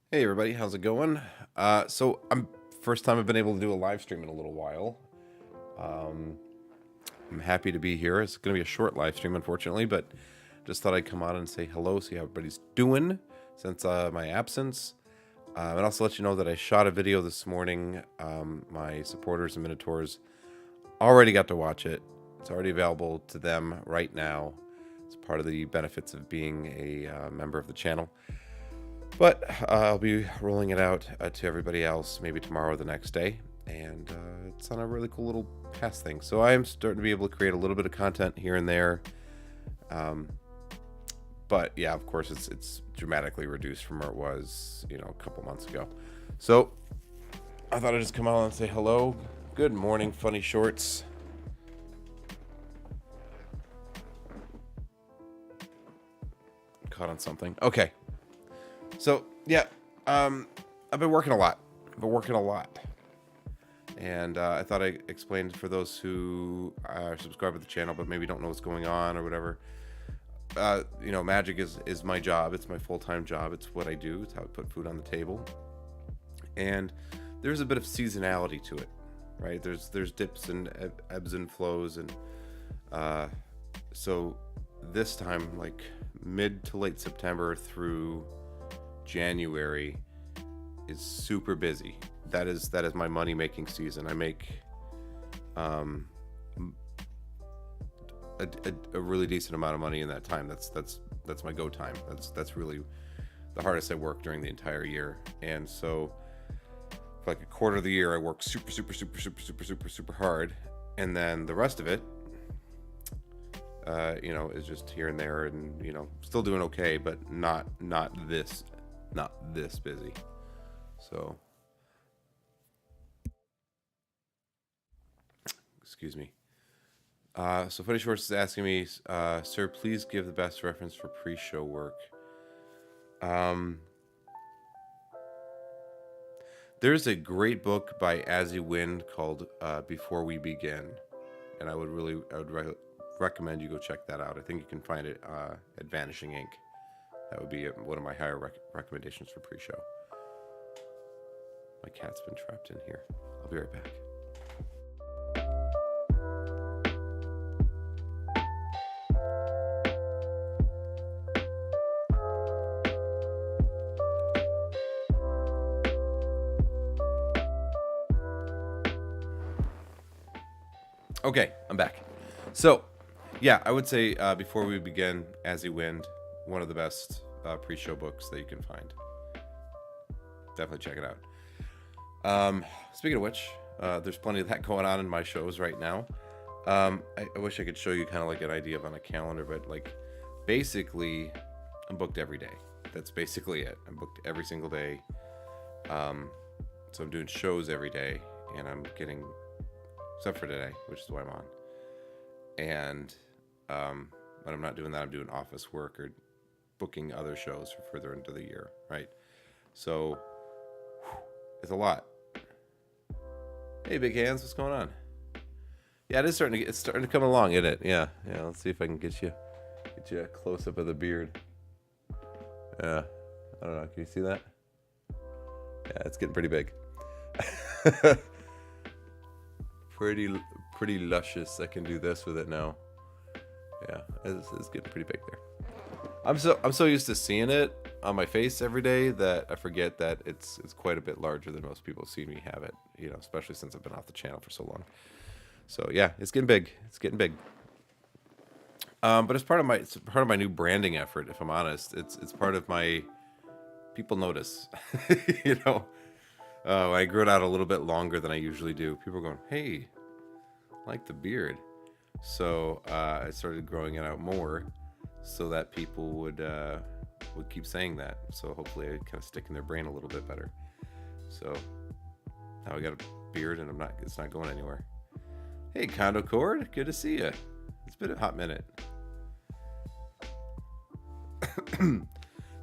Hey everybody, how's it going? So I'm first time I've been able to do a live stream in a little while. Um, I'm happy to be here. It's going to be a short live stream, unfortunately, but just thought I'd come on and say hello, see how everybody's doing since my absence, and also let you know that I shot a video this morning. My supporters and minotaurs already got to watch it. It's already available to them right now. It's part of the benefits of being a member of the channel. But I'll be rolling it out to everybody else maybe tomorrow or the next day. And it's on a really cool little pass thing. So I am starting to be able to create a little bit of content here and there. But yeah, of course, it's dramatically reduced from where it was, a couple months ago. So I thought I'd just come out and say hello. Good morning, funny shorts. Caught on something. Okay. So yeah, I've been working a lot. And I thought I explained for those who are subscribed to the channel but maybe don't know what's going on or whatever. Magic is my job. It's my full-time job. It's what I do. It's how I put food on the table. And there's a bit of seasonality to it, right? There's dips and ebbs and flows, and so this time, like mid to late September through January, is super busy. That is my money making season. I make a really decent amount of money in that time. That's my go time. That's really the hardest I work during the entire year. And so for like a quarter of the year I work super hard, and then the rest of it is just here and there, and still doing okay, but not this busy. So excuse me. So Funny Shorts is asking me, sir, please give the best reference for pre-show work. There's a great book by Azzy Wind called Before We Begin, and I would recommend you go check that out. I think you can find it at Vanishing Ink. That would be one of my higher recommendations for pre-show. My cat's been trapped in here. I'll be right back. Okay, I'm back. So, yeah, I would say Before We Begin, Azzy Wind, one of the best pre-show books that you can find. Definitely check it out. Speaking of which, there's plenty of that going on in my shows right now. I wish I could show you kind of like an idea of on a calendar, but like basically I'm booked every day. That's basically it. I'm booked every single day. So I'm doing shows every day, and I'm getting, except for today, which is why I'm on. And when I'm not doing that, I'm doing office work or booking other shows for further into the year, right? So it's a lot. Hey, big hands, what's going on? Yeah, it's starting to come along, isn't it? Yeah. Let's see if I can get you a close up of the beard. Yeah, I don't know. Can you see that? Yeah, it's getting pretty big. pretty luscious. I can do this with it now. Yeah, it's getting pretty big there. I'm so used to seeing it on my face every day that I forget that it's quite a bit larger than most people see me have it. Especially since I've been off the channel for so long. So yeah, it's getting big. But it's part of my new branding effort. If I'm honest, it's part of my people notice. I grew it out a little bit longer than I usually do. People are going, "Hey, I like the beard." So I started growing it out more, so that people would keep saying that. So hopefully, I kind of stick in their brain a little bit better. So now I got a beard, and it's not going anywhere. Hey, Condo Cord, good to see you. It's been a hot minute.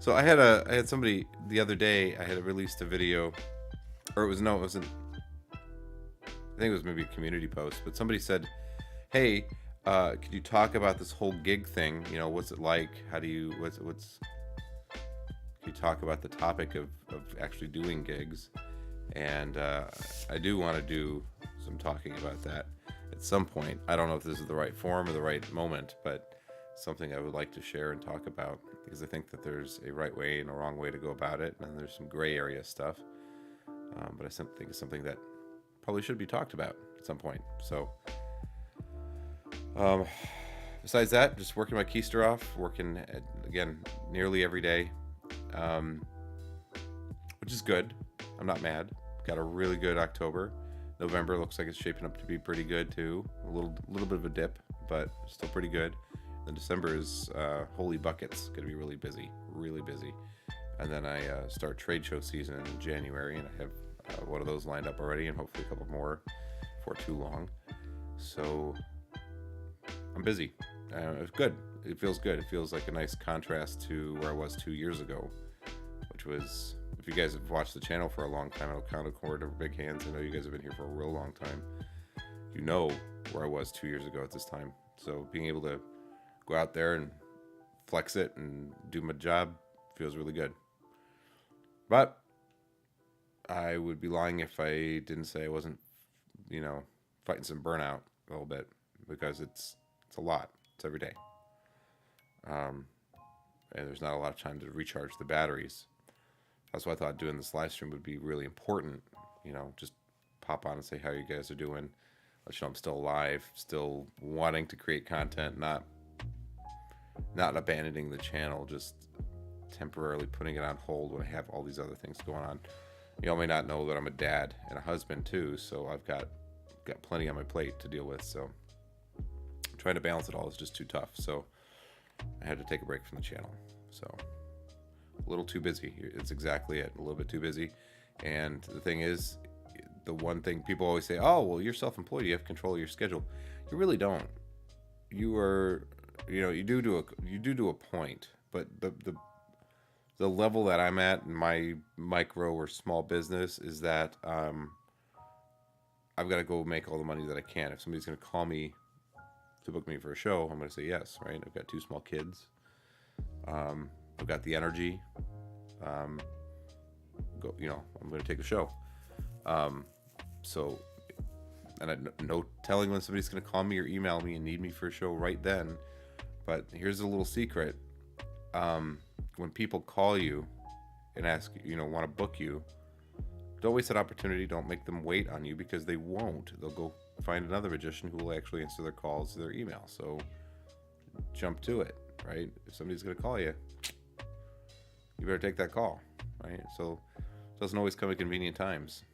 So I had somebody the other day. I had released a video, or it wasn't. I think it was maybe a community post, but somebody said, "Hey, could you talk about this whole gig thing? What's it like? How do you? What's you talk about the topic of actually doing gigs. And I do want to do some talking about that at some point. I don't know if this is the right form or the right moment, but something I would like to share and talk about, because I think that there's a right way and a wrong way to go about it, and there's some gray area stuff. But I think it's something that probably should be talked about at some point. So besides that, just working my keister off, working again nearly every day, which is good. I'm not mad. Got a really good October. November looks like it's shaping up to be pretty good too. A little bit of a dip, but still pretty good. Then December is holy buckets. Gonna be really busy. And then I start trade show season in January, and I have one of those lined up already, and hopefully a couple more before too long. So I'm busy. It's good. It feels good. It feels like a nice contrast to where I was 2 years ago, which was, if you guys have watched the channel for a long time, I'll count a cord over big hands. I know you guys have been here for a real long time. You know where I was 2 years ago at this time. So being able to go out there and flex it and do my job feels really good. But I would be lying if I didn't say I wasn't, fighting some burnout a little bit, because it's a lot. It's every day. And there's not a lot of time to recharge the batteries. That's why I thought doing this live stream would be really important. Just pop on and say how you guys are doing. Let you know I'm still alive, still wanting to create content, not abandoning the channel, just temporarily putting it on hold when I have all these other things going on. You all may not know that I'm a dad and a husband too, so I've got plenty on my plate to deal with. So trying to balance it all is just too tough. So I had to take a break from the channel. So a little too busy. It's exactly it. A little bit too busy. And the thing is, the one thing people always say, oh, well, you're self-employed, you have control of your schedule. You really don't. You are, you do to a point, but the level that I'm at in my micro or small business is that I've got to go make all the money that I can. If somebody's going to call me to book me for a show, I'm going to say yes, right? I've got 2 small kids. I've got the energy. I'm going to take a show. And no telling when somebody's going to call me or email me and need me for a show right then. But here's a little secret. When people call you and ask, want to book you, don't waste that opportunity. Don't make them wait on you, because they won't. They'll go find another magician who will actually answer their calls, their email. So jump to it, right? If somebody's going to call you, you better take that call, right? So it doesn't always come at convenient times.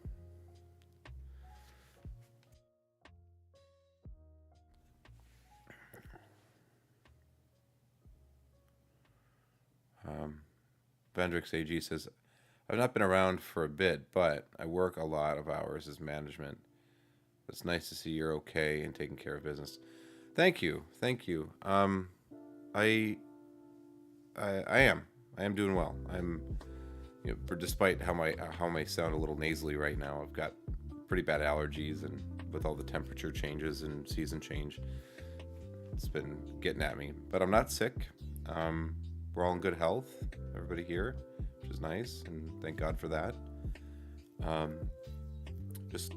Vendrix AG says, I've not been around for a bit, but I work a lot of hours as management. It's nice to see you're okay and taking care of business. Thank you. I am doing well. I'm, despite how I may sound a little nasally right now, I've got pretty bad allergies, and with all the temperature changes and season change, it's been getting at me. But I'm not sick. We're all in good health, everybody here, which is nice, and thank God for that. Just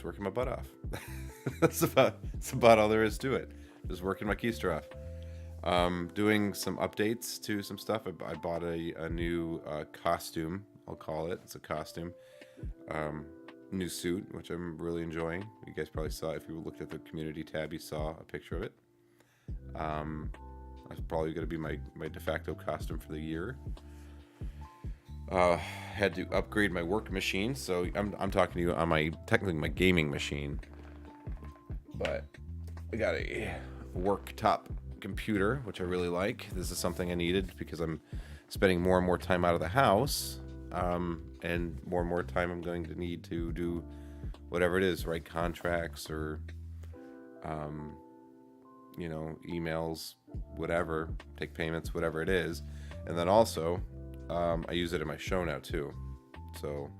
working my butt off. That's about all there is to it. Just working my keister off. Doing some updates to some stuff. I bought a new costume, I'll call it. It's a costume. New suit, which I'm really enjoying. You guys probably saw, if you looked at the community tab, you saw a picture of it. That's probably going to be my de facto costume for the year. Had to upgrade my work machine, so I'm talking to you on technically my gaming machine, but I got a worktop computer, which I really like. This is something I needed because I'm spending more and more time out of the house, and more time I'm going to need to do whatever it is, write contracts or emails, whatever, take payments, whatever it is. And then also I use it in my show now too. So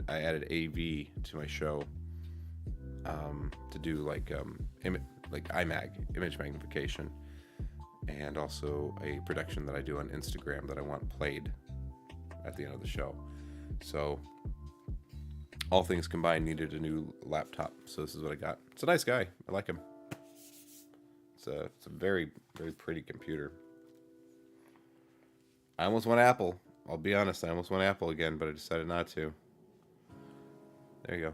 I added AV to my show to do like IMAG, image magnification, and also a production that I do on Instagram that I want played at the end of the show. So all things combined, needed a new laptop. So this is what I got. It's a nice guy. I like him. It's a very, very pretty computer. I almost went Apple. I'll be honest, I almost went Apple again, but I decided not to. There you go.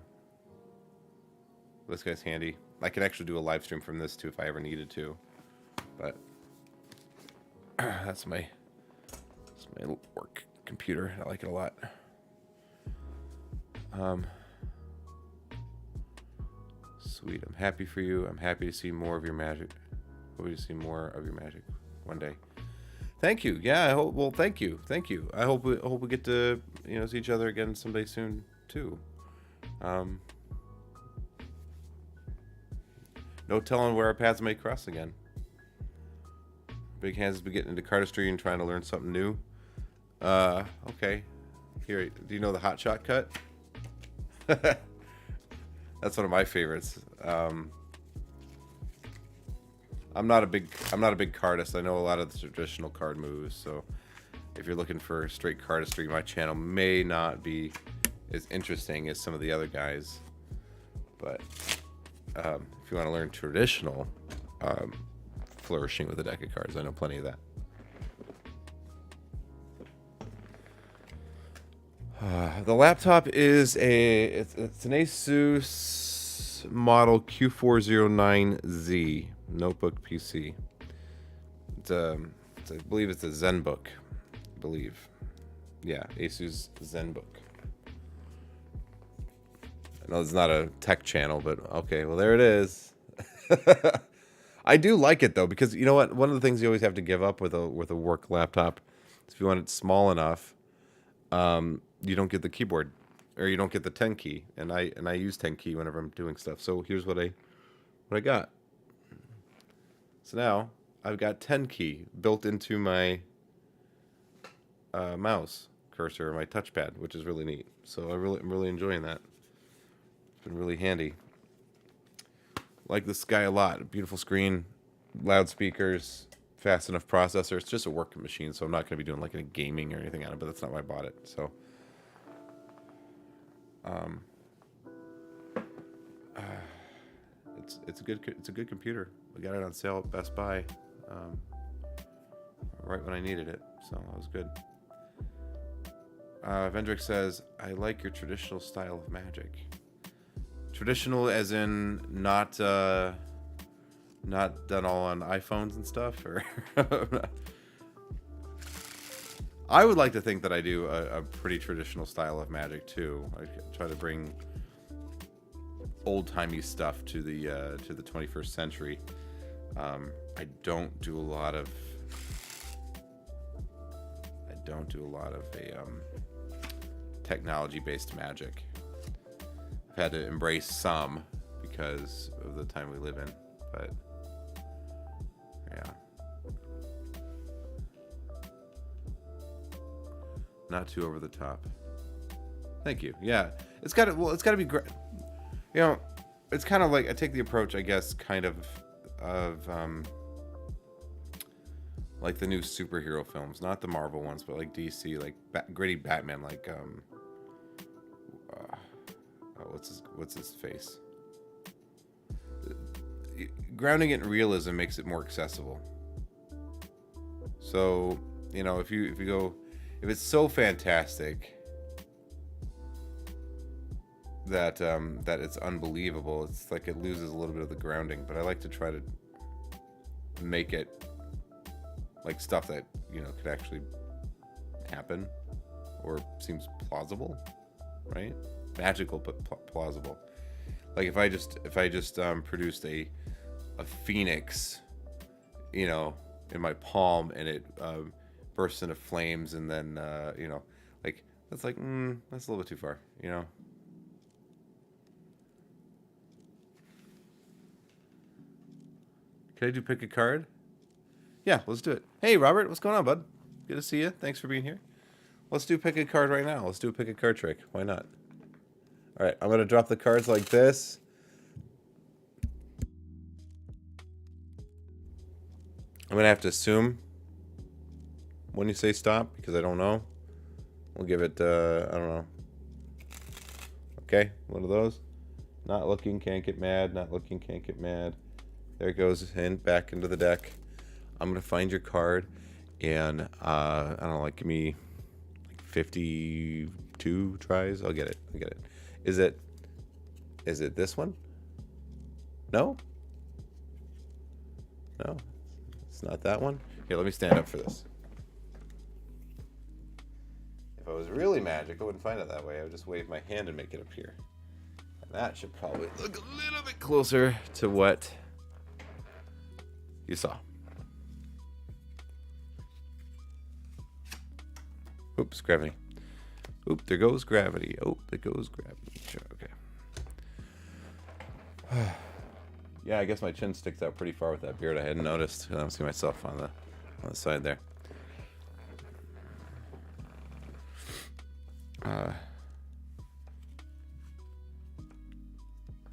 This guy's handy. I can actually do a live stream from this too if I ever needed to. But that's my work computer. I like it a lot. Sweet. I'm happy for you. I'm happy to see more of your magic. Hope to see more of your magic one day. Thank you. Yeah, I hope. Well, thank you. Thank you. I hope we get to see each other again someday soon too. No telling where our paths may cross again. Big Hands has been getting into cardistry and trying to learn something new. Okay. Here, do you know the hot shot cut? That's one of my favorites. I'm not a big cardist. I know a lot of the traditional card moves, so if you're looking for straight cardistry, my channel may not be as interesting as some of the other guys. But if you want to learn traditional flourishing with a deck of cards, I know plenty of that. The laptop is it's an Asus model Q409Z notebook PC. I believe it's a ZenBook. I believe. Yeah, Asus ZenBook. I know it's not a tech channel, but okay, well there it is. I do like it though, because you know what? One of the things you always have to give up with a work laptop is if you want it small enough, you don't get the keyboard, or you don't get the 10 key, and I use 10 key whenever I'm doing stuff. So here's what I got. So now I've got 10 key built into my mouse cursor, my touchpad, which is really neat. So I'm really enjoying that. It's been really handy. Like this guy a lot. Beautiful screen, loudspeakers, fast enough processor. It's just a working machine, so I'm not going to be doing like any gaming or anything on it, but that's not why I bought it. So it's a good computer. We got it on sale at Best Buy right when I needed it, so that was good. Vendrick says, I like your traditional style of magic. Traditional as in not done all on iPhones and stuff, or I would like to think that I do a pretty traditional style of magic too. I try to bring old-timey stuff to the 21st century. I don't do a lot of technology-based magic. I've had to embrace some because of the time we live in, but yeah, not too over the top. Thank you. Yeah, it's got to be great. You know, it's kind of like I take the approach, I guess, kind of like the new superhero films, not the Marvel ones, but like DC, like gritty Batman, like what's his face? Grounding it in realism makes it more accessible. So, you know, if it's so fantastic that that it's unbelievable, it's like it loses a little bit of the grounding. But I like to try to make it like stuff that, you know, could actually happen or seems plausible, right? Magical but plausible. Like if I just produced a phoenix, you know, in my palm, and it bursts into flames, and then you know, like that's like that's a little bit too far, you know. Can I do pick a card? Yeah, let's do it. Hey, Robert, what's going on, bud? Good to see you. Thanks for being here. Let's do pick a card right now. Let's do a pick a card trick. Why not? All right, I'm going to drop the cards like this. I'm going to have to assume when you say stop because I don't know. We'll give it, I don't know. Okay, one of those. Not looking, can't get mad. Not looking, can't get mad. There it goes back into the deck. I'm going to find your card. And, I don't know, like, give me 52 tries. I'll get it. Is it this one? No? No? It's not that one? Here, let me stand up for this. If I was really magic, I wouldn't find it that way. I would just wave my hand and make it appear. And that should probably look a little bit closer to what you saw. Oops, gravity. Oop, there goes gravity. Oh, there goes gravity. Sure, okay. Yeah, I guess my chin sticks out pretty far with that beard. I hadn't noticed. I don't see myself on the side there.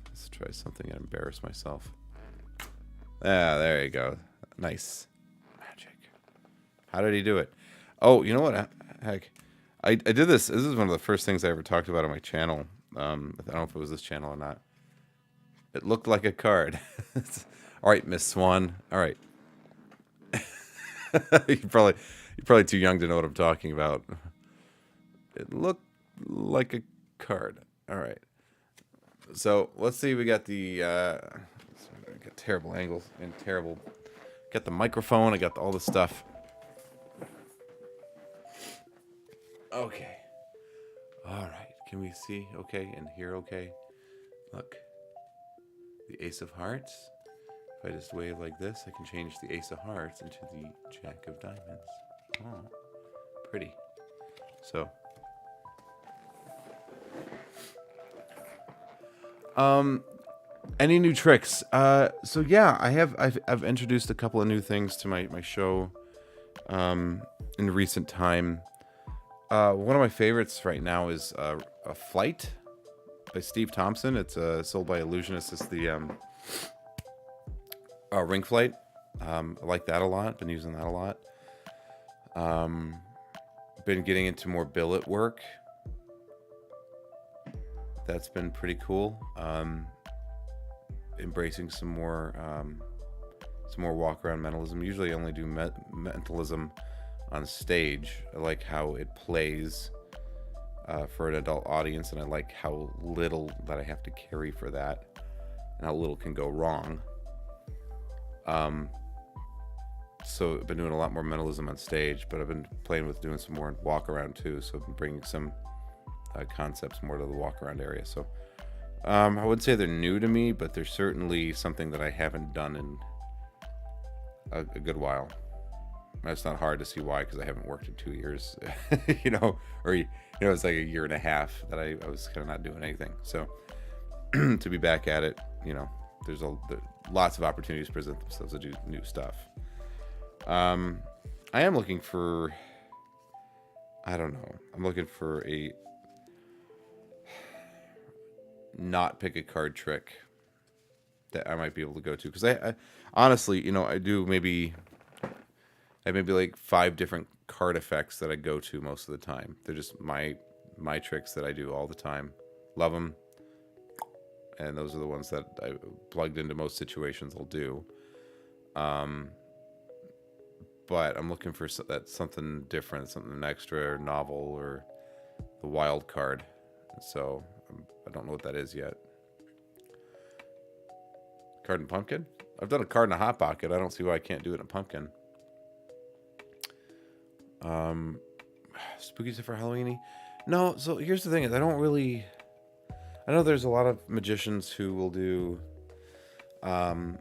Let's try something and embarrass myself. Ah, there you go. Nice. Magic. How did he do it? Oh, you know what? Heck. I did this. This is one of the first things I ever talked about on my channel. I don't know if it was this channel or not. It looked like a card. All right, Miss Swan. All right. You're probably too young to know what I'm talking about. It looked like a card. All right. So let's see. We got the got terrible angles and terrible. Got the microphone. I got all the stuff. Okay. All right. Can we see? Okay, and hear? Okay. Look. The Ace of Hearts. If I just wave like this, I can change the Ace of Hearts into the Jack of Diamonds. Oh, pretty. So, any new tricks? So yeah, I've introduced a couple of new things to my show, in recent time. One of my favorites right now is a Flight by Steve Thompson. It's sold by Illusionist. It's the Ring Flight. I like that a lot. Been using that a lot. Been getting into more billet work. That's been pretty cool. Embracing some more walk around mentalism. Usually I only do mentalism on stage. I like how it plays for an adult audience, and I like how little that I have to carry for that, and how little can go wrong. So I've been doing a lot more mentalism on stage, but I've been playing with doing some more walk around too. So I've been bringing some concepts more to the walk around area. So I wouldn't say they're new to me, but they're certainly something that I haven't done in a good while. It's not hard to see why, because I haven't worked in 2 years, or it's like a year and a half that I was kind of not doing anything. So to be back at it, there's lots of opportunities present themselves to do new stuff. I am looking for, I don't know, I'm looking for a not pick a card trick that I might be able to go to, because I honestly, I do maybe like 5 different card effects that I go to most of the time. They're just my tricks that I do all the time. Love them. And those are the ones that I plugged into most situations I'll do. But I'm looking for something different, something extra or novel, or the wild card. So I don't know what that is yet. Card and pumpkin? I've done a card in a hot pocket. I don't see why I can't do it in a pumpkin. Spooky stuff for Halloweeny? No, so here's the thing is I know there's a lot of magicians who will do and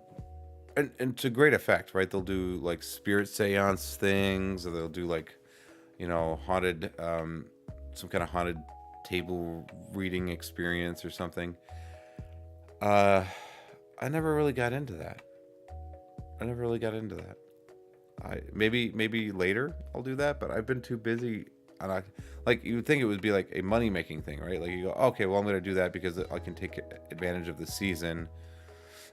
to great effect, right? They'll do like spirit seance things, or they'll do like, haunted some kind of haunted table reading experience or something. I never really got into that. Maybe later I'll do that, but I've been too busy. Like you would think it would be like a money making thing, right? Like you go, okay, well I'm going to do that because I can take advantage of the season.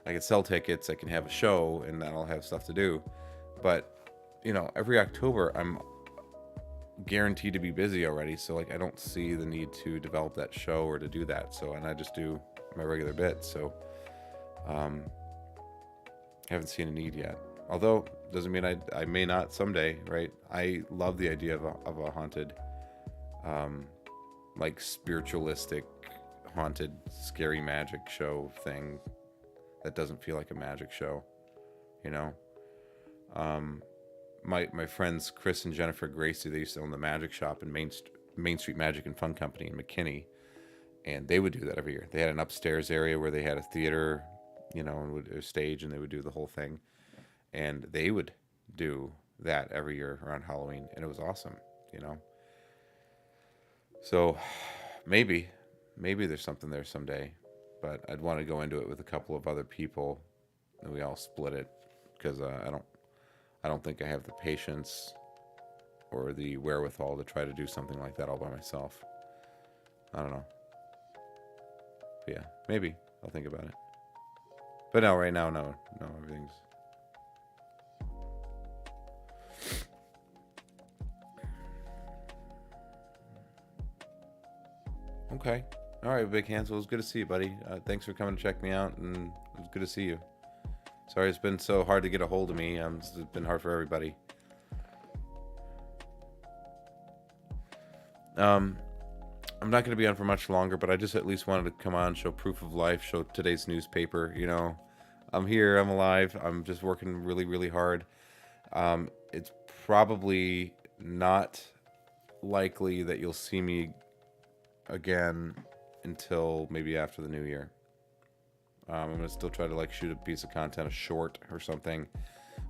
I can sell tickets, I can have a show, and then I'll have stuff to do. But, every October I'm guaranteed to be busy already. So, like, I don't see the need to develop that show or to do that. So, and I just do my regular bit. So, haven't seen a need yet. Although, doesn't mean I may not someday, right? I love the idea of a haunted, like spiritualistic, haunted, scary magic show thing that doesn't feel like a magic show, you know? My friends Chris and Jennifer Gracie, they used to own the magic shop in Main Street Magic and Fun Company in McKinney, and they would do that every year. They had an upstairs area where they had a theater, and a stage, and they would do the whole thing. And they would do that every year around Halloween, and it was awesome, So maybe there's something there someday, but I'd want to go into it with a couple of other people, and we all split it, because I don't think I have the patience or the wherewithal to try to do something like that all by myself. I don't know. But yeah, maybe I'll think about it. But no, right now, no, everything's... Okay. All right, Big Hands. Well, it was good to see you, buddy. Thanks for coming to check me out, and it was good to see you. Sorry it's been so hard to get a hold of me. It's been hard for everybody. I'm not going to be on for much longer, but I just at least wanted to come on, show proof of life, show today's newspaper. I'm here, I'm alive, I'm just working really, really hard. It's probably not likely that you'll see me again until maybe after the new year. I'm going to still try to shoot a piece of content, a short or something,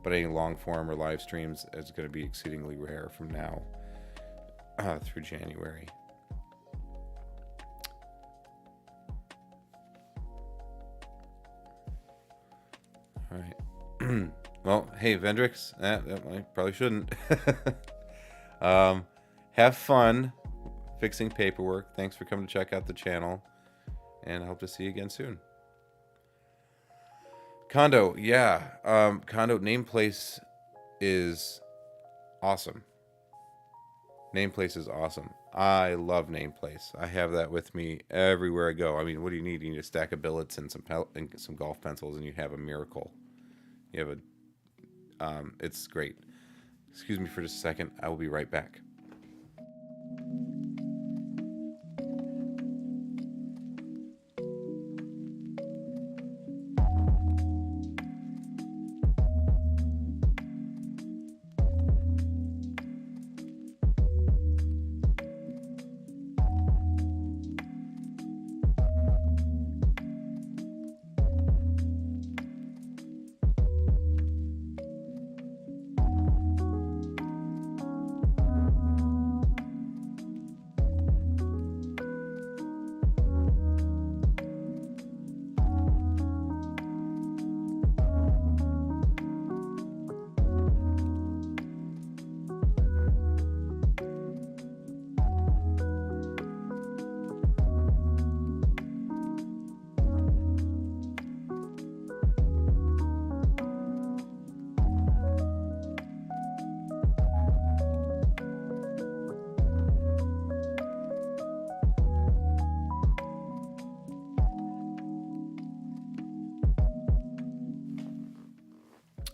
but any long form or live streams is going to be exceedingly rare from now through January. All right. Well, hey, Vendrix, I probably shouldn't. Have fun fixing paperwork. Thanks for coming to check out the channel, and I hope to see you again soon. Condo, yeah. Condo Nameplace is awesome. Nameplace is awesome. I love Nameplace. I have that with me everywhere I go. I mean, what do you need? You need a stack of billets and some golf pencils, and you have a miracle. You have it's great. Excuse me for just a second. I will be right back.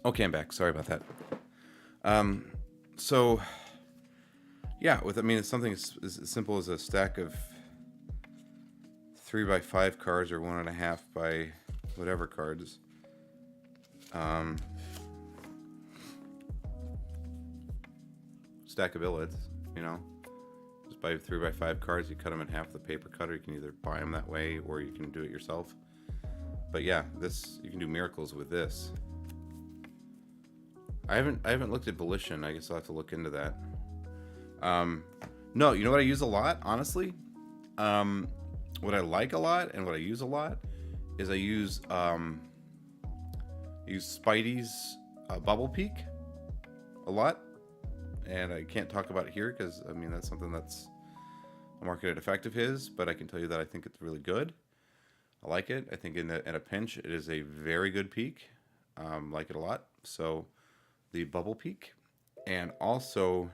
Okay, I'm back. Sorry about that. So, yeah, it's something as simple as a stack of 3x5 cards or 1.5 by whatever cards. Stack of billets, just buy 3x5 cards. You cut them in half with a paper cutter. You can either buy them that way or you can do it yourself. But yeah, you can do miracles with this. I haven't looked at Volition. I guess I'll have to look into that. No, you know what I use a lot, honestly? What I like a lot and what I use a lot is I use Spidey's Bubble Peak a lot. And I can't talk about it here because, that's something that's a marketed effect of his. But I can tell you that I think it's really good. I like it. I think in a pinch, it is a very good peak. Like it a lot. So... the Bubble Peak, and also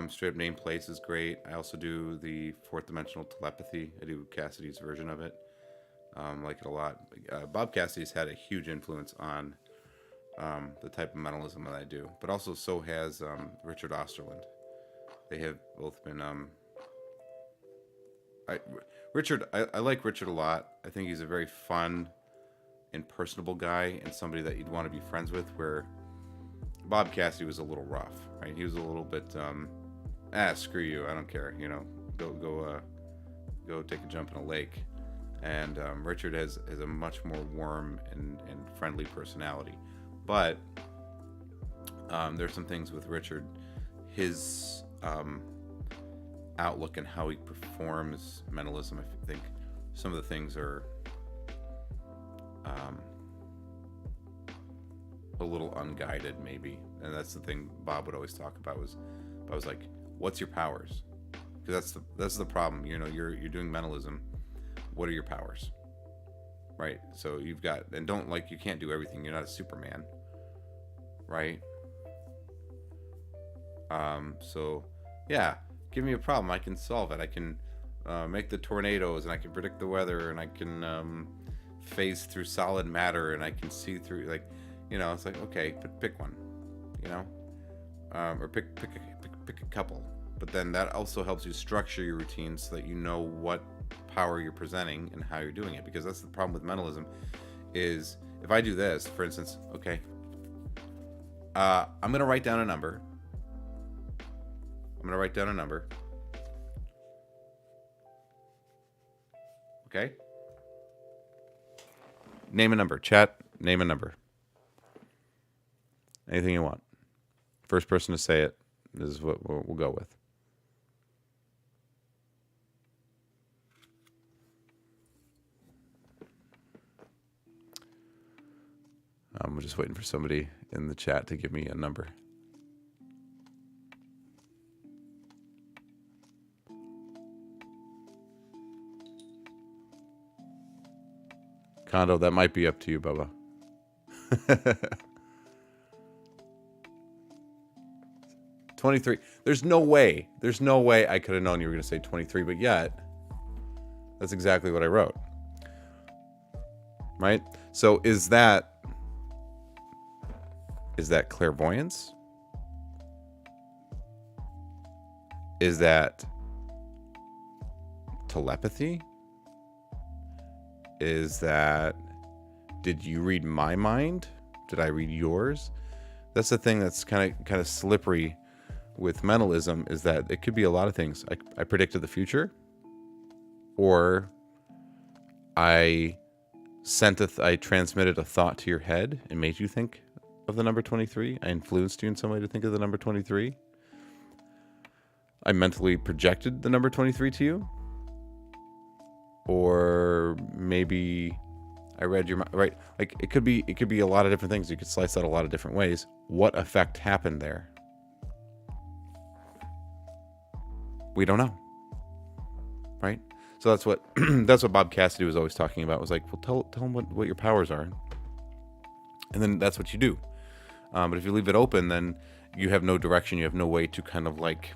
straight up name place is great. I also do the fourth dimensional telepathy. I do Cassidy's version of it. Like it a lot. Bob Cassidy's had a huge influence on the type of mentalism that I do, but also so has Richard Osterland. They have both been. I like Richard a lot. I think he's a very fun and personable guy, and somebody that you'd want to be friends with. Where Bob Cassidy was a little rough, right? He was a little bit, screw you, I don't care, go take a jump in a lake. And Richard has a much more warm and friendly personality. But there's some things with Richard, his outlook and how he performs mentalism. I think some of the things are a little unguided, maybe. And that's the thing Bob would always talk about. I was like, what's your powers? Because that's the problem. You're doing mentalism. What are your powers? Right? So you've got, and you can't do everything. You're not a Superman. Right? So yeah, give me a problem. I can solve it. I can make the tornadoes, and I can predict the weather, and I can phase through solid matter, and I can see through, it's like, okay, but pick one, or pick a couple. But then that also helps you structure your routine so that you know what power you're presenting and how you're doing it. Because that's the problem with mentalism, is if I do this, for instance, okay, I'm gonna write down a number. Okay. Name a number. Chat, name a number. Anything you want. First person to say it is what we'll go with. I'm just waiting for somebody in the chat to give me a number. Kondo, that might be up to you, Bubba. 23. There's no way I could have known you were going to say 23, but yet that's exactly what I wrote. Right? So is that clairvoyance? Is that telepathy? Is that, did you read my mind? Did I read yours? That's the thing that's kind of slippery with mentalism, is that it could be a lot of things. I predicted the future, or I transmitted a thought to your head and made you think of the number 23. I influenced you in some way to think of the number 23. I mentally projected the number 23 to you. Or maybe I read your mind, right? Like it could be a lot of different things. You could slice that a lot of different ways. What effect happened there? We don't know. Right? So that's what Bob Cassidy was always talking about. Was like, well, tell him what your powers are. And then that's what you do. But if you leave it open, then you have no direction. You have no way to kind of like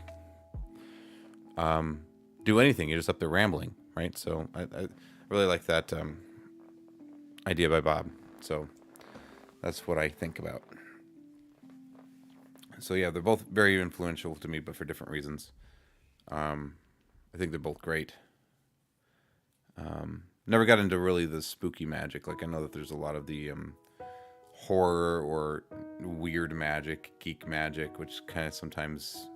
do anything. You're just up there rambling. Right, so I really like that idea by Bob. So that's what I think about. So yeah, they're both very influential to me, but for different reasons. I think they're both great. Never got into really the spooky magic. Like I know that there's a lot of the horror or weird magic, geek magic, which kind of sometimes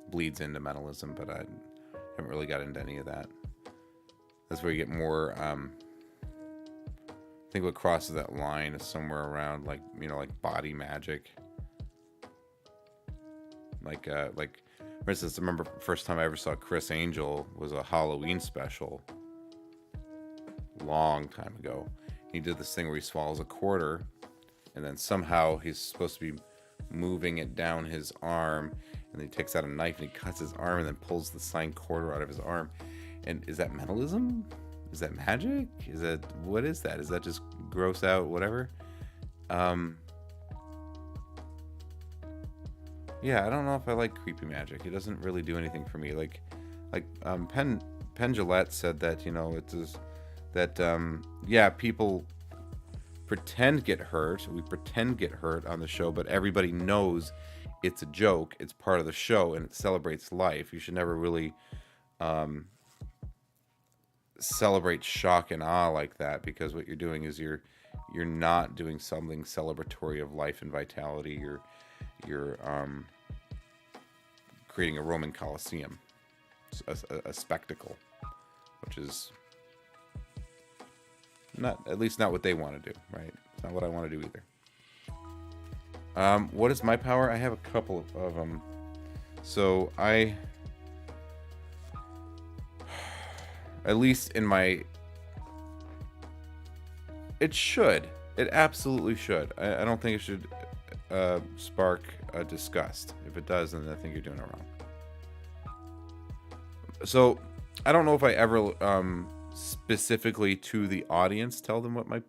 bleeds into mentalism, but I haven't really got into any of that. That's where you get more, I think what crosses that line is somewhere around like body magic. Like for instance, I remember the first time I ever saw Chris Angel was a Halloween special. Long time ago. He did this thing where he swallows a quarter and then somehow he's supposed to be moving it down his arm, and then he takes out a knife and he cuts his arm and then pulls the signed quarter out of his arm. And is that mentalism? Is that magic? What is that? Is that just gross out whatever? Yeah, I don't know if I like creepy magic. It doesn't really do anything for me. Like Penn Jillette said that, it is that yeah, people pretend get hurt. We pretend get hurt on the show, but everybody knows it's a joke. It's part of the show, and it celebrates life. You should never really celebrate shock and awe like that, because what you're doing is you're not doing something celebratory of life and vitality. You're creating a Roman Colosseum, a spectacle, which is not, at least not what they want to do, right? It's not what I want to do either. What is my power? I have a couple of them. So at least in my, it absolutely should. I don't think it should spark disgust. If it does, then I think you're doing it wrong. So I don't know if I ever specifically to the audience tell them what my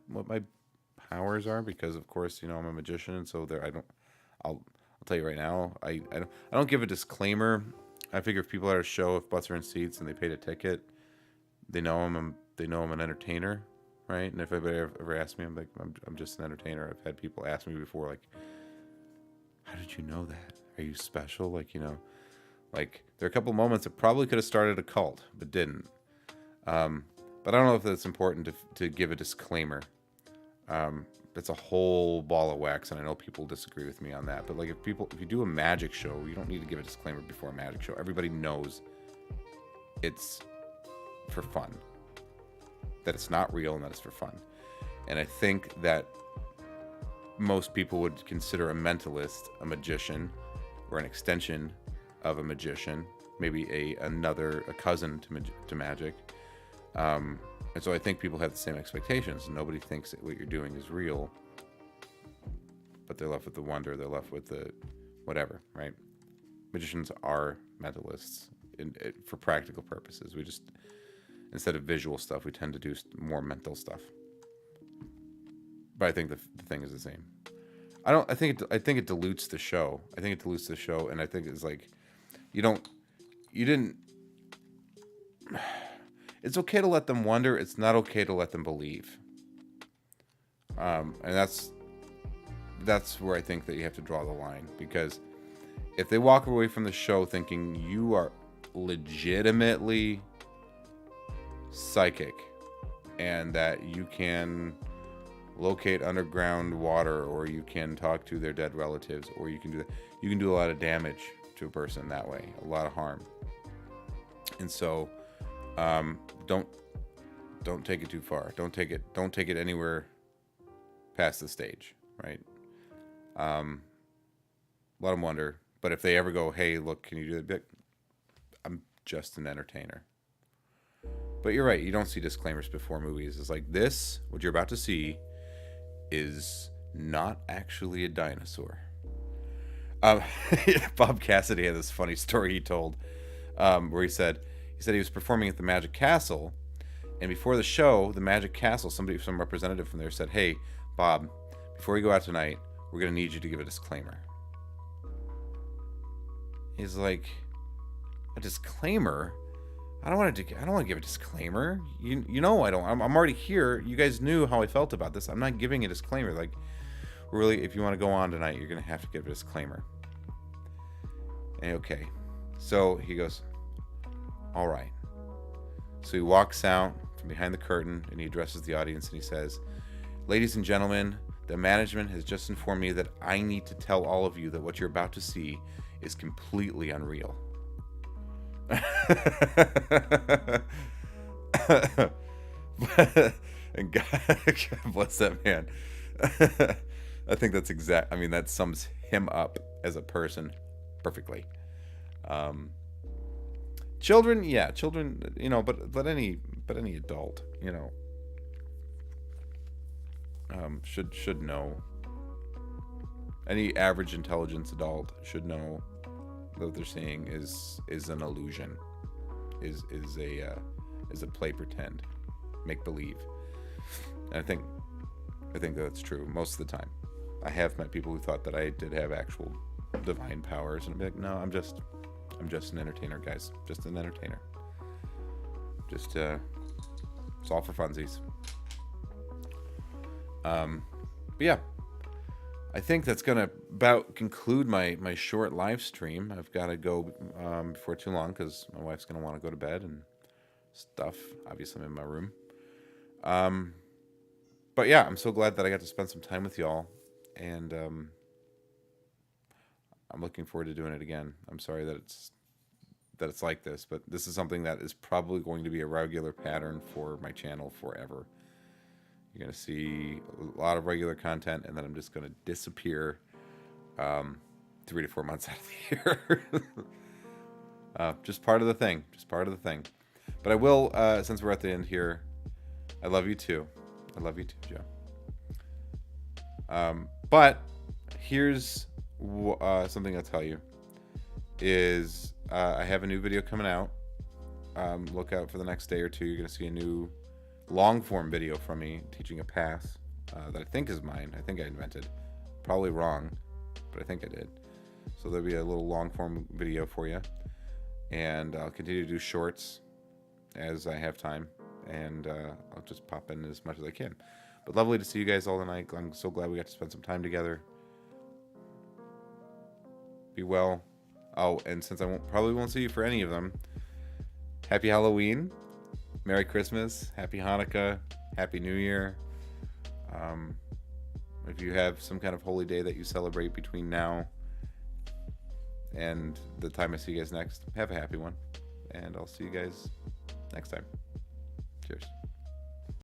powers are, because of course, I'm a magician, and so I'll tell you right now, I don't give a disclaimer. I figure if people are at a show, if butts are in seats and they paid a ticket, they know I'm an entertainer, right? And if anybody ever asks me, I'm like, I'm just an entertainer. I've had people ask me before, like, how did you know that? Are you special? Like, like there are a couple moments that probably could have started a cult, but didn't. But I don't know if that's important to give a disclaimer. It's a whole ball of wax, and I know people disagree with me on that. But like, if you do a magic show, you don't need to give a disclaimer before a magic show. Everybody knows it's for fun, that it's not real, and that it's for fun. And I think that most people would consider a mentalist a magician, or an extension of a magician, maybe a cousin to magic. And so I think people have the same expectations. Nobody thinks that what you're doing is real, but they're left with the wonder. They're left with the whatever, right? Magicians are mentalists for practical purposes. We just, instead of visual stuff, we tend to do more mental stuff. But I think the thing is the same. I think it dilutes the show. I think it dilutes the show, and I think it's like, you didn't. It's okay to let them wonder. It's not okay to let them believe. And that's where I think that you have to draw the line, because if they walk away from the show thinking you are legitimately psychic and that you can locate underground water, or you can talk to their dead relatives, or you can do a lot of damage to a person that way, a lot of harm. And so don't take it too far. Don't take it anywhere past the stage, right? Let them wonder. But if they ever go, hey, look, can you do that? I'm just an entertainer. But you're right. You don't see disclaimers before movies. It's like, this, what you're about to see, is not actually a dinosaur. Bob Cassidy had this funny story he told, where he said he was performing at the Magic Castle, and before the show, the Magic Castle, some representative from there said, hey, Bob, before you go out tonight, we're going to need you to give a disclaimer. He's like, a disclaimer? I don't want to give a disclaimer. You know I don't. I'm already here. You guys knew how I felt about this. I'm not giving a disclaimer. Like, really, if you want to go on tonight, you're going to have to give a disclaimer. And okay. So he goes, all right. So he walks out from behind the curtain, and he addresses the audience, and he says, ladies and gentlemen, the management has just informed me that I need to tell all of you that what you're about to see is completely unreal. And God bless that man. I think that's that sums him up as a person perfectly. Children, but any adult, should know. Any average intelligence adult should know that what they're seeing is an illusion, is a play pretend. make believe. And I think that's true most of the time. I have met people who thought that I did have actual divine powers, and I'd be like, no, I'm just an entertainer, guys. Just an entertainer. Just it's all for funsies. But yeah, I think that's gonna about conclude my short live stream. I've got to go before too long because my wife's gonna want to go to bed and stuff. Obviously, I'm in my room. But yeah, I'm so glad that I got to spend some time with y'all, and I'm looking forward to doing it again. I'm sorry that it's like this, but this is something that is probably going to be a regular pattern for my channel forever. You're going to see a lot of regular content, and then I'm just going to disappear 3 to 4 months out of the year. Just part of the thing. Just part of the thing. But I will, since we're at the end here, I love you too. I love you too, Joe. But here's something I'll tell you. Is I have a new video coming out. Look out for the next day or two. You're going to see a new long-form video from me teaching a pass that I think is mine. I think I invented. Probably wrong, but I think I did. So there'll be a little long-form video for you. And I'll continue to do shorts as I have time. And I'll just pop in as much as I can. But lovely to see you guys all tonight. I'm so glad we got to spend some time together. Be well. Oh, and since I probably won't see you for any of them, Happy Halloween, Merry Christmas, Happy Hanukkah, Happy New Year. If you have some kind of holy day that you celebrate between now and the time I see you guys next, have a happy one. And I'll see you guys next time. Cheers.